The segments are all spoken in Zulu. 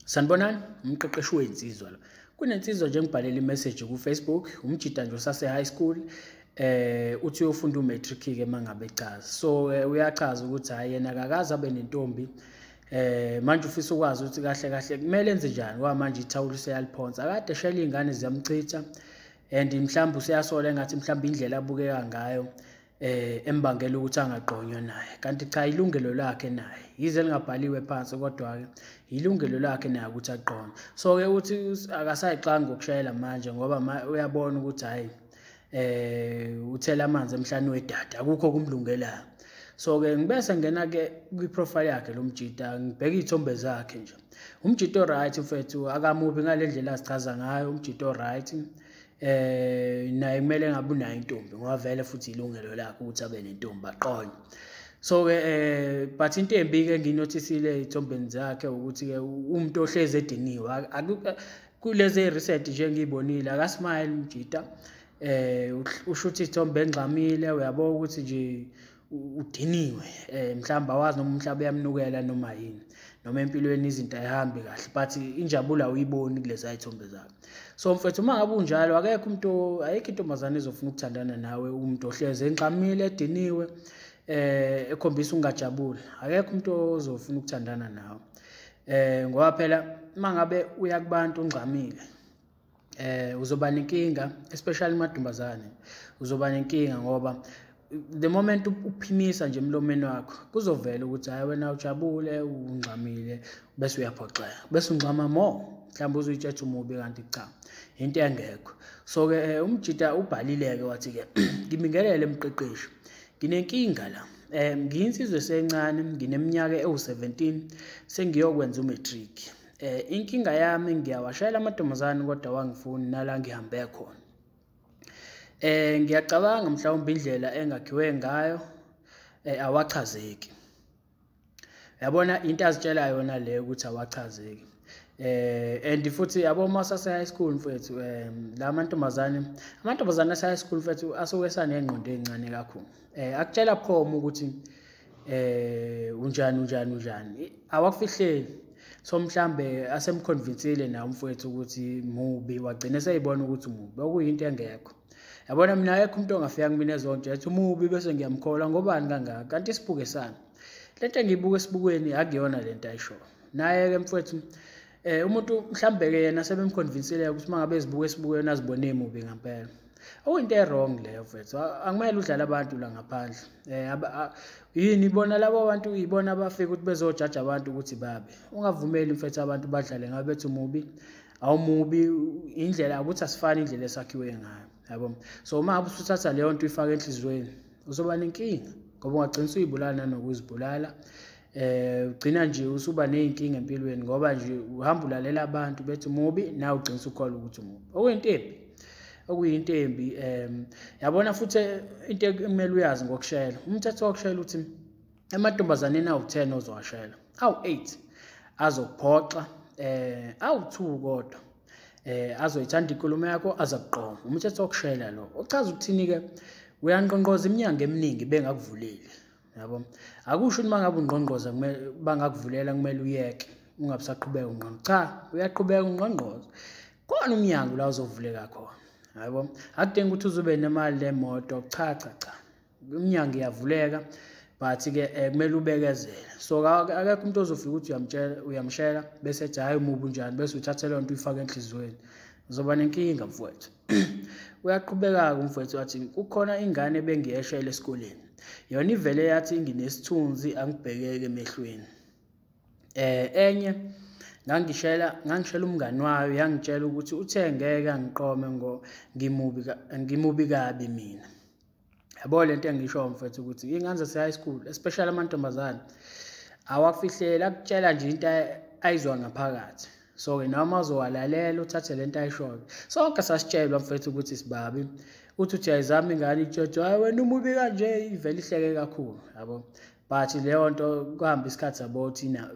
Sanibonani, umqeqeshi wensizwa lo. Kunensizwa nje ngibhalela imessage ku-Facebook, umjida nje usase-high school, uthi uyofunda umatric-ke mangabe echaza. So uyachaza ukuthi hayi yena akakaze abe nentombi. Manje ufisa ukwazi ukuthi kahle kahle kumele enze njani ngoba manje ithawula useyaliphonsa. Akade eshayela iy'ngane ziyamchitha and mhlawumbe useyasola engathi mhlawumbe indlela abukeka ngayo embangela ukuthi angagqonywa naye, kanti cha ilungelo lakhe naye, yize lingabhaliwe phansi kodwa-ke ilungelo lakhe naye ukuthi aqonde. So-ke uthi akasayixangi ngokushayela manje ngoba uyabona ukuthi hhayi uthela amanzi emhlane wedada, akukho kumlungelayo. So-ke ngibese ngena-ke kwi-profile yakhe lo mjida, ngibheka iy'thombe zakhe nje. Umjida o-right mfethu, akamubi ngale ndlela azichaza ngayo, umjida o-right. Naye kumele ngabe unayo intombi ngoba vele futhi ilungelo lakhe ukuthi abe nentombi aqonye. So-ke but into embi-ke engiyinothisile ey'thombeni zakhe ukuthi-ke umuntu ohlezi ediniwe. Kulezi research nje engiyibonile akasmile umjida, usho ukuthi iy'thombe engxamile, uyabona ukuthi nje udiniwe, mhlawumbe awazi noma umhlaba uyamnukela noma yini, noma empilweni izinto ayihambi kahle, but injabulo awuyiboni kulezi y'thombe zakhe. So mfethu uma ngabe unjalo, ayikho intombazane ezofuna ukuthandana nawe umuntu ohlezi engxamile ediniwe, ekhombisa ungajabuli. Akekho umuntu ozofuna ukuthandana nawe, ngoba phela uma ngabe uya kubantu ungxamile, uzoba nenkinga, especially amantombazane, uzoba nenkinga ngoba the moment uphimisa nje emlomeni wakho kuzovela ukuthi hayi wena ujabule ungxamile, bese uyaphoxeka, bese ungxama more, mhlawumbe uzuyitshetha umubi kanti cha into engekho. So-ke umjida ubhalile-ke wathi-ke ngibingelele mqeqeshi, nginenkinga la, ngiyinsizwe esencane, ngineminyaka ewu-17, sengiyokwenza umatric. Inkinga yami ngiyawashayela amantombazane kodwa wangifuni nala ngihambe khona. Ngiyacabanga mhlawumbe indlela engakhiwe ngayo awachazeki. Yabona into azitshela yona le ukuthi awachazeki. And futhi yabo masase high school mfethu, la amantombazane ase high school mfethu asuke esanengqondo encane kakhulu. Akutshela bukhoma ukuthi unjani. Awakufihleli. So mhlambe asemconvincile nawe mfethu ukuthi mubi, wagcina seyibona ukuthi umubi, okuyinto engekho. Yabona mina akekho umuntu ongafika kumina zonke ethi umubi bese ngiyamkhola ngobani kangaka, kanti isibuke sami. Lento engiyibuka esibukweni akuyona lento ayisho. Naye-ke mfethu umuntu mhlambe-ke yena sebemconvincile ukuthi mangabe ezibuka esibukweni azibone emubi ngempela. Okuyinto e-wrong leyo mfethu, akumele udlale abantu la ngaphandle. Yini ibona labo bantu ibona abafika ukuthi bezojaja abantu ukuthi babe. Ungavumeli mfethu abantu badlale ngabe bethi umubi, awumubi, indlela ukuthi asifani indlela esakhiwe ngayo, yabo. So uma ngabe usuthatha leyo nto uyifaka enhlizweni uzoba nenkinga ngoba ungagcina usuyibulala nanokuzibulala. Ugcina nje usuba ney'nkinga empilweni ngoba nje uhamba ulalela abantu bethi umubi nawe ugcina usukholwa ukuthi umubi. Okuyinto embi. Yabona futhi into ekumele uyazi ngokushayela, umthetho wokushayela uthi amantombazaneni awu-10 ozowashayela, awu-8 azokuphoxa, awu-2 kodwa azoyithanda inkulumo yakho, azakuqoma. Umthetho wokushayela lo uchaza ukuthini-ke, uyanqonqoza iminyango eminingi bengakuvuleli, yabo. Akusho ukuthi mangabe ungqongqoza bangakuvulela kumele uyeke ungabisaqhubeka ungqongqoza, cha uyaqhubeka ungqongqoza, khona umnyango la uzovuleka khona, yabo. Akudingi ukuthi uzube nemali lemoto, cha, iminyango iyavuleka, but-ke kumele ubekezele. So akekho umuntu ozofika ukuthi uyamshela bese ethi hayi umubi unjani, bese uthathe leyo nto uyifake enhlizweni, uzoba nenkinga mfowethu. Uyaqhubeka-ke umfowethu wathi kukhona ingane ebengiyeshayela esikoleni, yona ivele yathi nginesithunzi angibhekeke emehlweni. Enye ngangishayela umngani wayo, yangitshela ukuthi uthe ngeke angiqome ngimubi kabi mina. Yabo lento engisho mfethu ukuthi iy'ngane zase-high school, especially amantombazane, awakufihleli, akutshela nje into ayizwa ngaphakathi. So-ke noma uzowalalela uthathe lento ayishoyo. Sonke sasitshelwa mfethu ukuthi sibabi, uthi ayizami ingane itshotsho, hayi wena umubi kanje, ivele ihleke kakhulu, yabo. But leyo nto kuhamba isikhathi sabo thina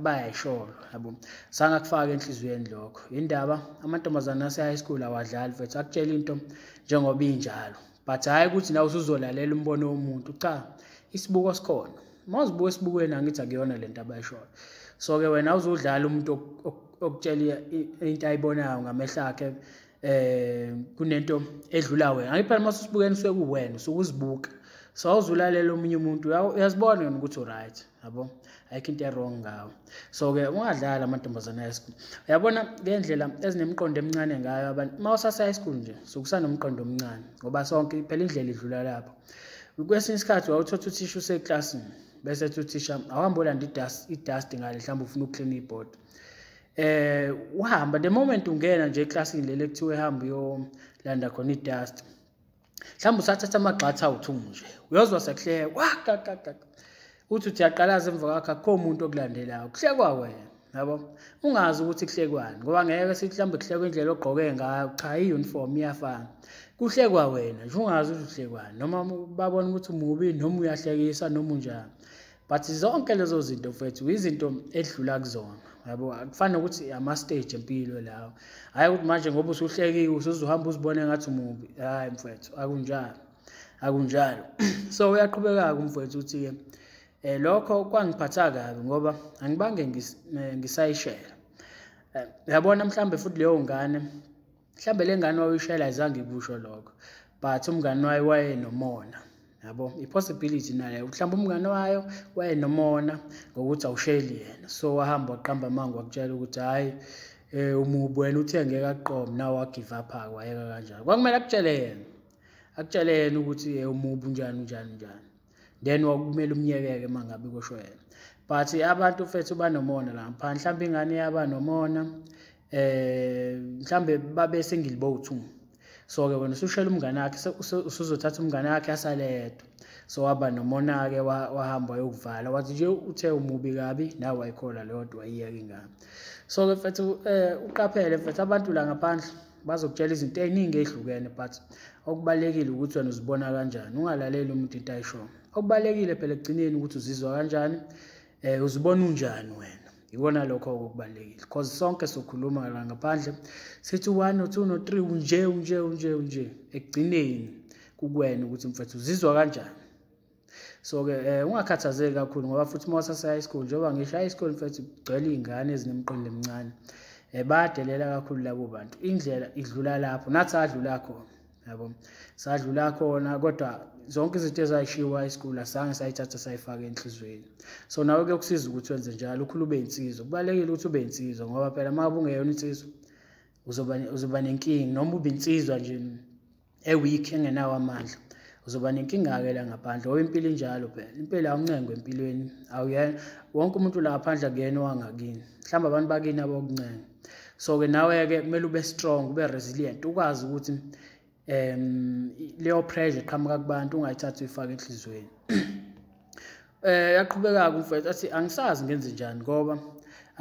bayayishola, yabo. Sangakufaka enhlizweni lokho. Indaba amantombazane ase-high school awadlali mfethu, akutshela into njengoba injalo. But hayi ukuthi nawe usuzolalela umbono womuntu, cha, isibuko sikhona. Uma uzibuka esibukweni angithi akuyona lento abayishoyo. So-ke wena uzudlala umuntu okutshela into ayibonayo ngamehlo akhe kunento edlula wena ayiphela mase usibukeni usuke kuwena usukuzibuka so awuzulalela omunye umuntu uyazibona yona ukuthi uright yabo ayikho into wrong ngawo so ke ungadlala amantombazana high school uyabona ngendlela ezinemqondo emincane ngayo abantu mawusasa high school nje sokusanomqondo omncane ngoba sonke phela indlela idlula lapho kwesinye isikhathi wawuthatha uthisha useklasini bese uthisha awuhambe ulanda idust ngale mhlawumbe ufuna ukuclean iboard uhamba the moment ungena nje eclassini lele kuthiwe ehamba uyolanda khona idust mhlawumbe usathatha amagxatha awu2 nje uyozwa sekuhleka wakakaka uthi uyaqalaza emva kwakhe akho umuntu okulandelayo kuhlekwa wena yabo ungazi ukuthi kuhlekwani ngoba ngeke sithi mhlawumbe kuhlekwa indlela ogqoke ngayo cha iuniform iyafana kuhlekwa wena nje ungazi ukuthi kuhlekwani noma babona ukuthi umubi noma uyahlekisa noma unjani but zonke lezo zinto mfethu izinto edlula kuzona yabo akufana ukuthi ama stage empilo lawo hayi ukuthi manje ngoba usuhlekiwe usuzohamba uzibone ngathi umubi hayi mfethu akunjalo so uyaqhubeka kumfethu uthi ke lokho kwangiphatha kabi ngoba angibange ngisayishela yabona mhlambe futhi leyo ngane mhlambe lengane wayishela ayizange ibusho lokho but umngane wayo wayenomona yabo ipossibility nayo mhlawumbe umngane wayo wayenomona ngokuthi awusheli yena so wahamba waqamba amangu wakutshela ukuthi hayi umubi wena uthenge kaqomo nawe wagive up wayeka kanjalo kwakumele akutshele yena ukuthi umubi unjani then wakumele umnyekeke mangabe kusho yena but abantu fethu banomona la phandle mhlawumbe ingane yaba nomona mhlambe babe sengilibo u2 so ke wena usushela umngane wakhe usuzothatha umngane wakhe asaledwa so waba nomona ke wahamba yokuvala wathi nje uthe umubi kabi nawe wayikhola lodwa wayiyeka ingane so ke mfethu uqaphele mfethu abantu la ngaphandle bazokutshela izinto eziningi ezihlukene but okubalekile ukuthi wena uzibona kanjani ungalaleli umuntu into ayisho okubalekile phela egcineni ukuthi uzizwa kanjani uzibona unjani wena ikona lokho okubalekile because sonke sokhuluma la ngaphandle sithi 1 no 2 no 3 unje egcineni kukwena ukuthi mfethu uzizwa kanjani so ke ungakhathazeki kakhulu ngoba futhi mawusasa high school njengoba ngisho high school mfethu gcwele izingane ezinemqondo emincane badelela kakhulu labo bantu indlela idlula lapho nathi adlula khona yabo sadlula khona kodwa zonke izinto ezayishiwa high school asange sayithatha sayifaka enhlizweni so nawe ke kusiza ukuthi wenze njalo ukhulu ube insizwa kubalekile ukuthi ube insizwa ngoba phela uma ungeyona insizwa uzoba nenkingi noma ube insizwa nje weak engenawo amandla uzoba nenkinga ke la ngaphandle ngoba impilo injalo phela impilo awuncengo empilweni awuyena wonke umuntu la ngaphandle kuyena wangakini mhlawumbe abantu bakini abokuncenga so ke nawe ke kumele ube strong ube resilient ukwazi ukuthi leyo pressure qhamuka kubantu ungayithatha uyifake enhlizweni yaqhubeka kumfethu athi angisazi ngenze njani ngoba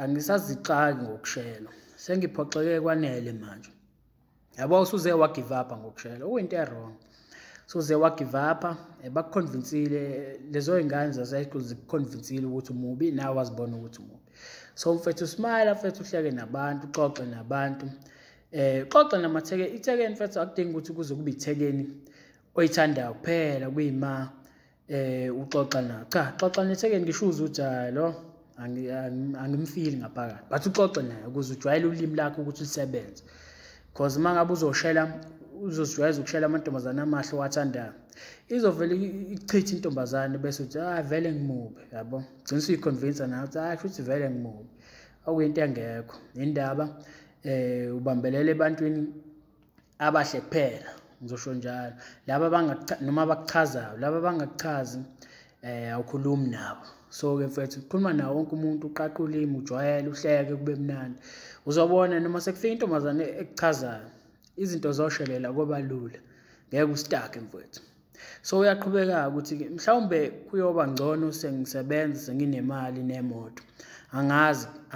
angisazixaki ngokushela sengiphoxeke kwanele manje yabo usuze wa give up ngokushela uyinto wrong suze wa give up bakuconvincile lezo ingane zasayikho zikuconvincile ukuthi umubi nawe wazibona ukuthi umubi so mfethu smile mfethu uhleke nabantu uxoxe nabantu xoxa namatheke ithekeni mfethu akudingi ukuthi kuze kube ithekeni oyithandayo kuphela kuyima uxoxa na cha xoxa nethekeni ngishuza ukuthi lo angimfili ngaphakathi but uxoxe naye ukuze ujwayele ulimi lakho ukuthi lisebenze because mangabe uzozijwayeza ukushela amantombazana amahle wathandayo izovela ichitha intombazane bese uthi vele ngimubi yabo gcina uyiconvince nawe uthi futhi vele ngimubi okuyinto engekho indaba ubambelele ebantwini abahle kuphela ngizosho njalo laba noma bakuchazayo laba bangakuchazi awukhulumi nabo so ke mfethu ukhuluma nawo wonke umuntu uqaqulima ujwayele uhleke kube mnandi uzobona noma sekufika intombazane ekuchazayo izinto zoshelela kuba lula ngeke ustake mfethu so uyaqhubeka ukuthi mhlawumbe kuyoba ngcono sengisebenza senginemali nemoto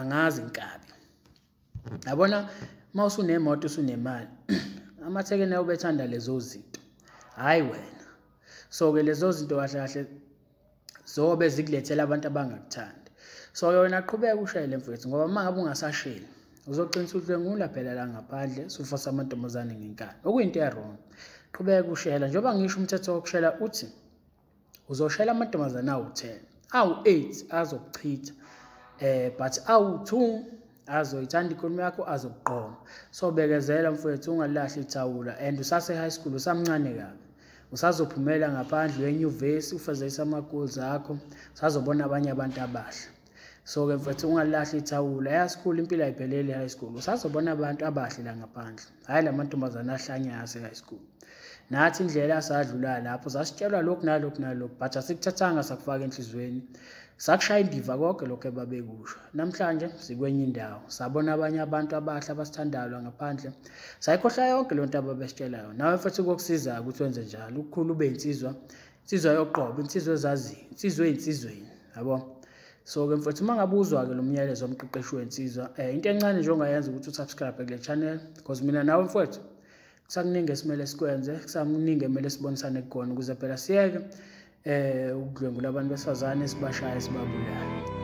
angazi inkabi yabona mawusunemoto usunemali amathekeni ayo bethanda lezo zinto hayi wena so ke lezo zinto kahle zobe zikulethela abantu abangakuthandi so ke wena aqhubeka ushayele mfethu ngoba mangabe ungasasheli uzoqinisa ukuthi ngula phela la ngaphandle sufosa amantombazane ngenkani okuyinto wrong qhubeka ushela njengoba ngisho umthetho wokushela uthi uzoshela amantombazane awu10 awu8 azokuchitha but awu2 azoyithanda ikhulumi yakho, azokugqoma. So bekezela mfowethu, ungalahli ithawula, and usase-high school, usamncane kabi. Usazophumela ngaphandle wenyuvesi, ufezise ama-goals akho, usazobona abanye abantu abahle. So-ke mfowethu, ungalahli ithawula, e-high impilo ayipheleli e-high school. Usazobona abantu abahle la ngaphandle, hhayi la mantombazane ahlanyayo ase-high school. Nathi indlela asadlula lapho, sasitshelwa lokhu nalokhu nalokhu, but asikuthathanga sakufaka enhlizweni. Sakushaya indiva konke lokho ebabekusho. Namhlanje sikwenye indawo, sabona abanye abantu abahle abasithandayo ngaphandle, sayikhohlwa yonke le nto ababesitshela yona. Nawe mfethu kokusizayo ukuthi wenze njalo, ukukhula ube insizwa yoqobo, insizwa ezaziyo, insizwa eyinsizweni, yabo. So-ke mfethu, uma ngabe uzwa-ke lo myalezo womqeqeshi wensizwa, into encane nje ongayenza ukuthi usubscribe kule channel, because mina nawe mfethu kusakuningi esimele sikwenze, kusakuningi emele sibonisane kukona ukuze phela siyeke ukudlwengula abantu besifazane, sibashaye, sibabulale.